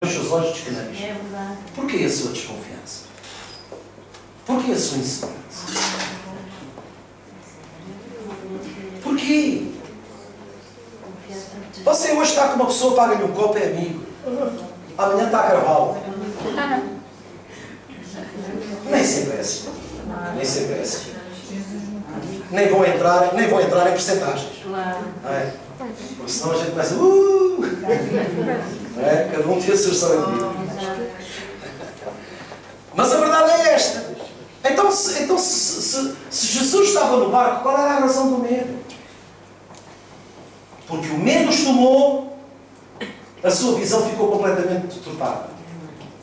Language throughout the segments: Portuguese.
os seus olhos descanáveis. Porquê a sua desconfiança? Porquê a sua insegurança? Porquê? Você hoje está com uma pessoa, paga-lhe um copo, é amigo. Amanhã está a cravá-lo. Nem sempre é assim. Nem sempre é assim. Nem vão entrar em percentagens. Não é? Porque senão a gente começa. Não é? Cada um tem a sua história de vida. Mas a verdade é esta. Então se Jesus estava no barco, qual era a razão do medo? Porque o medo os tomou, a sua visão ficou completamente deturpada.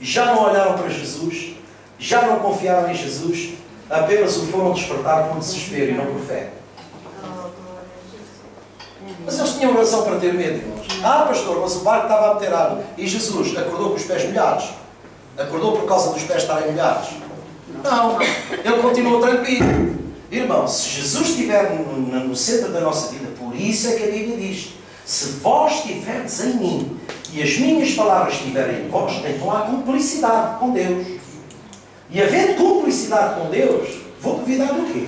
Já não olharam para Jesus, já não confiaram em Jesus, apenas o foram despertar por desespero e não por fé. Mas eles tinham razão para ter medo, irmãos. Ah, pastor, mas o barco estava a meter água. E Jesus acordou com os pés molhados. Acordou por causa dos pés estarem molhados. Não, ele continuou tranquilo. Irmão, se Jesus estiver no centro da nossa vida, por isso é que a Bíblia diz: se vós estiverdes em mim e as minhas palavras estiverem em vós, então há cumplicidade com Deus. E havendo cumplicidade com Deus, vou duvidar do quê?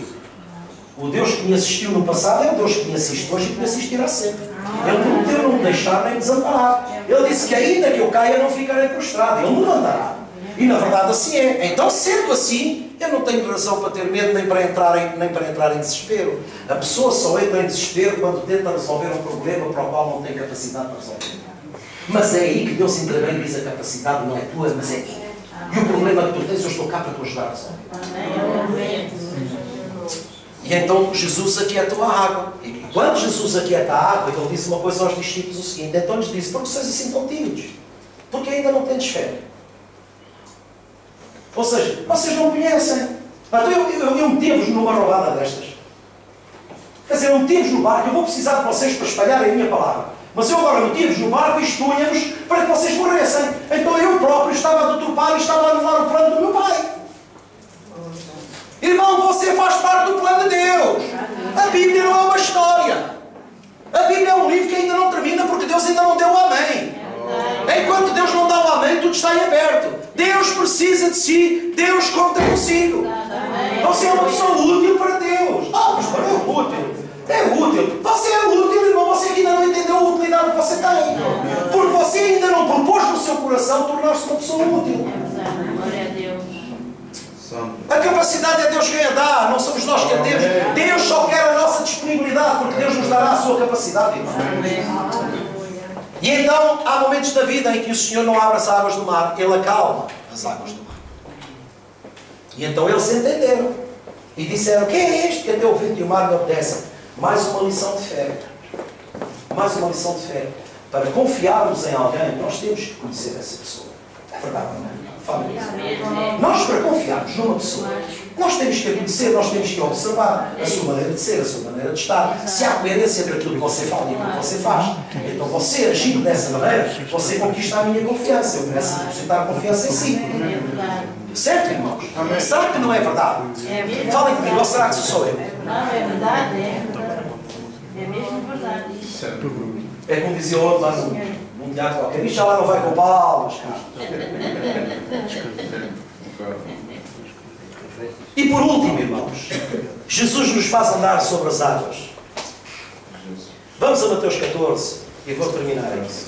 O Deus que me assistiu no passado é o Deus que me assiste hoje e que me assistirá sempre. Ele prometeu não me deixar nem desamparar. Ele disse que ainda que eu caia, não ficarei prostrado. Ele me levantará. E na verdade assim é. Então, sendo assim, eu não tenho razão para ter medo nem para entrar em desespero. A pessoa só entra em desespero quando tenta resolver um problema para o qual não tem capacidade para resolver. Mas é aí que Deus intervém e diz: a capacidade não é tua, mas é minha. E o problema que tu tens, eu estou cá para te ajudar a resolver. E então Jesus aquietou a água. E quando Jesus aquieta a água, ele disse uma coisa aos discípulos: o seguinte. Então lhes disse: porque vocês assim tão tímidos? Porque ainda não tendes fé. Ou seja, vocês não conhecem. Então eu meti-vos numa roubada destas. Quer dizer, eu meti-vos no barco. Eu vou precisar de vocês para espalharem a minha palavra. Mas eu agora meti-vos no barco e expunha-vos para que vocês morressem. Então eu próprio estava a deturpar e estava a anular o plano do meu Pai. Irmão, você faz parte do plano de Deus. A Bíblia não é uma história. A Bíblia é um livro que ainda não termina porque Deus ainda não deu o amém. Enquanto Deus não dá o amém, tudo está em aberto. Deus precisa de si, Deus conta consigo. Você é uma pessoa útil para Deus. Ah, pastor, é útil. É útil. Você é útil, irmão. Você ainda não entendeu a utilidade que você tem. Porque você ainda não propôs no seu coração tornar-se uma pessoa útil. A capacidade é Deus quem a dá, não somos nós que a temos. Deus só quer a nossa disponibilidade, porque Deus nos dará a sua capacidade, irmão. E então, há momentos da vida em que o Senhor não abre as águas do mar, Ele acalma as águas do mar. E então eles entenderam. E disseram: quem é este que até o vento e o mar me obedecem? Mais uma lição de fé. Mais uma lição de fé. Para confiarmos em alguém, nós temos que conhecer essa pessoa. É verdade, não é? Nós, para confiarmos numa pessoa, nós temos que a conhecer, nós temos que observar a sua maneira de ser, a sua maneira de estar. Se há coerência entre aquilo que você fala e aquilo que você faz, então você, agindo dessa maneira, você conquista a minha confiança. Eu começo a depositar confiança em si. Certo, irmãos? Será que não é verdade? Falem comigo, ou será que sou eu? Não, é verdade, é verdade. É mesmo verdade. É como dizia o outro lá num teatro qualquer: isto já lá não vai com palmas, cara. E por último, irmãos, Jesus nos faz andar sobre as águas. Vamos a Mateus 14 e vou terminar isso.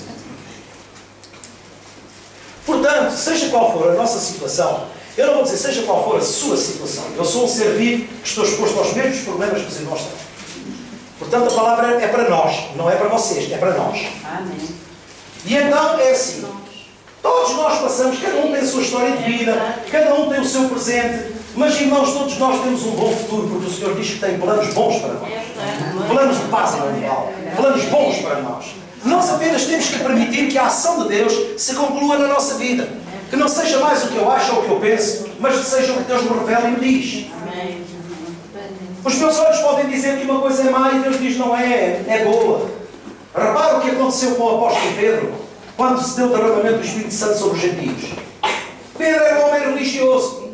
Portanto, seja qual for a nossa situação, eu não vou dizer seja qual for a sua situação, eu sou um ser vivo que estou exposto aos mesmos problemas que os irmãos têm. Portanto, a palavra é para nós, não é para vocês, é para nós. Amém. E então é assim: todos nós passamos, cada um tem a sua história de vida, cada um tem o seu presente, mas, irmãos, todos nós temos um bom futuro, porque o Senhor diz que tem planos bons para nós. Planos de paz e mundial, planos bons para nós. Nós apenas temos que permitir que a ação de Deus se conclua na nossa vida. Que não seja mais o que eu acho ou o que eu penso, mas que seja o que Deus me revela e me diz. Os meus olhos podem dizer que uma coisa é má e Deus diz não é, é boa. Repara o que aconteceu com o apóstolo Pedro, quando se deu o derramamento do Espírito Santo sobre os gentios. Pedro era um homem religioso.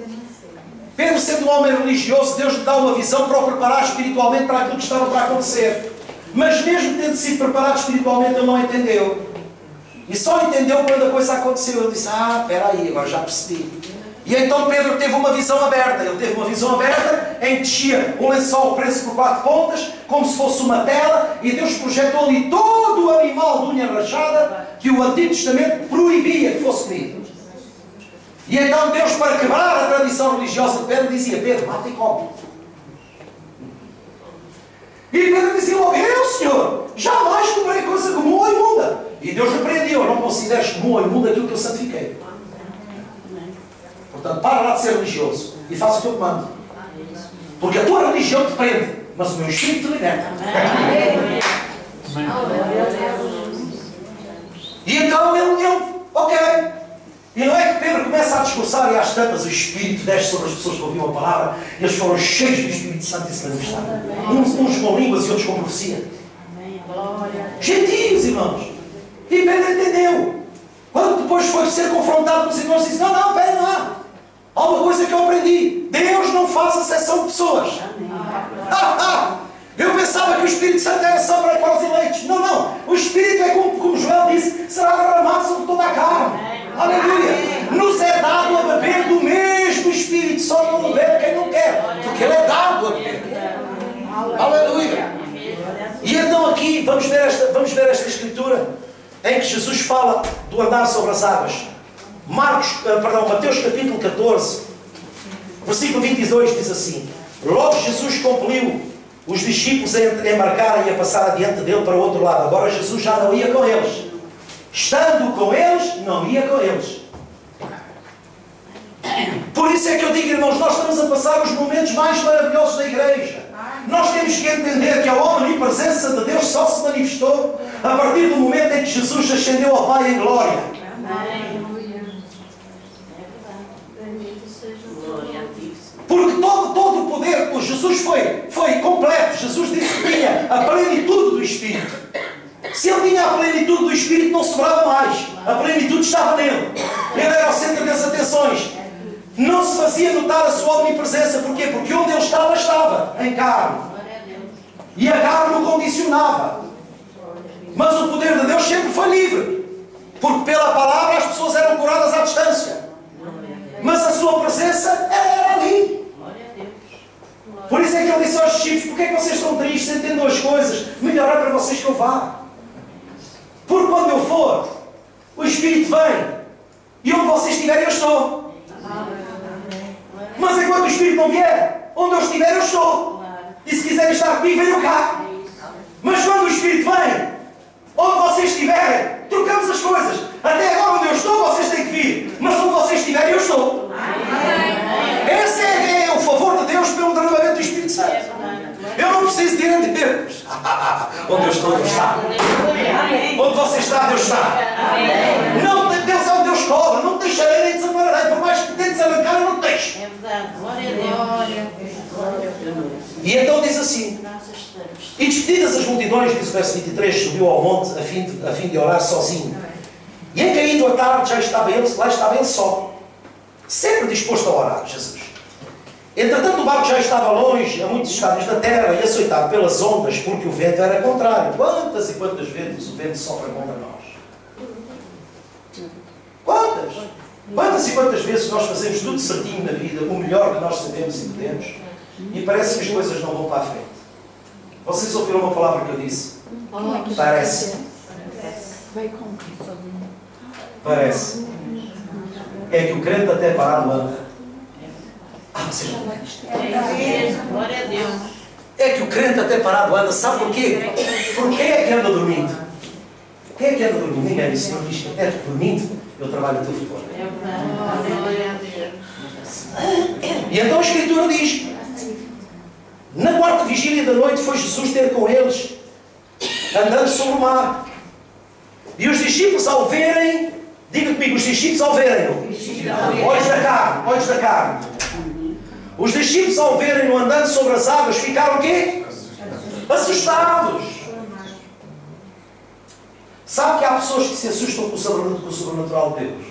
Pedro, sendo um homem religioso, Deus lhe dá uma visão para o preparar espiritualmente para aquilo que estava para acontecer. Mas mesmo tendo sido preparado espiritualmente, ele não entendeu. E só entendeu quando a coisa aconteceu. Ele disse, espera aí, agora já percebi. E então Pedro teve uma visão aberta. Ele teve uma visão aberta em que descia um lençol preso por 4 pontas, como se fosse uma tela, e Deus projetou ali todo o animal de unha rachada que o Antigo Testamento proibia que fosse comido. E então Deus, para quebrar a tradição religiosa de Pedro, dizia, Pedro, mata e come. E Pedro dizia logo, eu, Senhor, jamais comerei coisa comum ou imunda. E Deus repreendeu, não consideres comum ou imundo aquilo que eu santifiquei. Portanto, para lá de ser religioso e faça o que eu comando. Porque a tua religião te prende, mas o meu espírito te liberta. E então ele, ok. E não é que Pedro começa a discursar e às tantas o Espírito desce sobre as pessoas que ouviam a palavra e eles foram cheios do Espírito Santo e se manifestaram. Uns com línguas e outros com profecia. Gentios, irmãos. E Pedro entendeu. Quando depois foi ser confrontado com os irmãos, disse, não, espera lá. Há uma coisa que eu aprendi. Deus não faz acepção de pessoas. Eu pensava que o Espírito Santo era só para os eleitos. Não. O Espírito é como Joel disse, será derramado sobre toda a carne. Aleluia! Nos é dado a beber do mesmo Espírito, só não bebe quem não quer, porque ele é dado a beber. Aleluia! E então aqui vamos ver esta escritura em que Jesus fala do andar sobre as águas. Mateus capítulo 14, versículo 22 diz assim: logo Jesus compeliu os discípulos a embarcarem e a passar adiante dele para o outro lado. Agora Jesus já não ia com eles. Estando com eles, não ia com eles. Por isso é que eu digo, irmãos, nós estamos a passar os momentos mais maravilhosos da igreja. Nós temos que entender que a omnipresença de Deus só se manifestou a partir do momento em que Jesus ascendeu ao Pai em glória. Porque todo o poder, Jesus foi completo. Jesus disse que tinha a plenitude do Espírito. Se ele tinha a plenitude do Espírito, não sobrava mais. A plenitude estava nele. Ele era o centro das atenções. Não se fazia notar a sua omnipresença. Porquê? Porque onde ele estava, em carne. E a carne o condicionava. Mas o poder de Deus sempre foi livre. Porque pela palavra as pessoas eram curadas à distância. Mas a sua presença era ali. Por isso é que ele disse aos discípulos, porquê é que vocês estão tristes, entendam as coisas? Melhor é para vocês que eu vá. Porque quando eu for, o Espírito vem. E onde vocês estiverem, eu estou. Mas enquanto o Espírito não vier, onde eu estiver, eu estou. E se quiserem estar comigo, venham cá. Mas quando o Espírito vem, onde vocês estiverem, trocamos as coisas. Até agora onde eu estou, vocês têm que vir. Mas onde vocês estiverem, eu estou. Esse é o favor de Deus pelo derramamento do Espírito Santo. Eu não preciso de ir ante Deus. Onde eu estou, Deus está. Onde você está, Deus está. Não, Deus é um Deus cola. Não te deixarei nem desampararei. Por mais que tentes arrancar, eu não te deixo. E então diz assim: e despedidas as multidões, diz o verso 23, subiu ao monte a fim de orar sozinho. E em caindo a tarde lá estava ele só, sempre disposto a orar, Jesus. Entretanto o barco já estava longe, a muitos estádios da terra, e açoitado pelas ondas, porque o vento era contrário. Quantas e quantas vezes o vento sopra contra nós? Quantas e quantas vezes nós fazemos tudo certinho na vida, o melhor que nós sabemos e podemos, e parece que as coisas não vão para a frente. Vocês ouviram uma palavra que eu disse? Parece. Parece. É que o crente até parado anda. Vocês não veem isto? Glória a Deus. É que o crente até parado anda. Sabe porquê? Porque quem é que anda dormindo? Quem é que anda dormindo? Ninguém. O Senhor diz: é dormindo, eu trabalho a teu favor. Glória a Deus. E então a Escritura diz: na quarta vigília da noite foi Jesus ter com eles, andando sobre o mar. E os discípulos ao verem, diga comigo, os discípulos ao verem-no, olhos da carne. Os discípulos ao verem-no andando sobre as águas ficaram o quê? Assustados. Sabe que há pessoas que se assustam com o sobrenatural de Deus?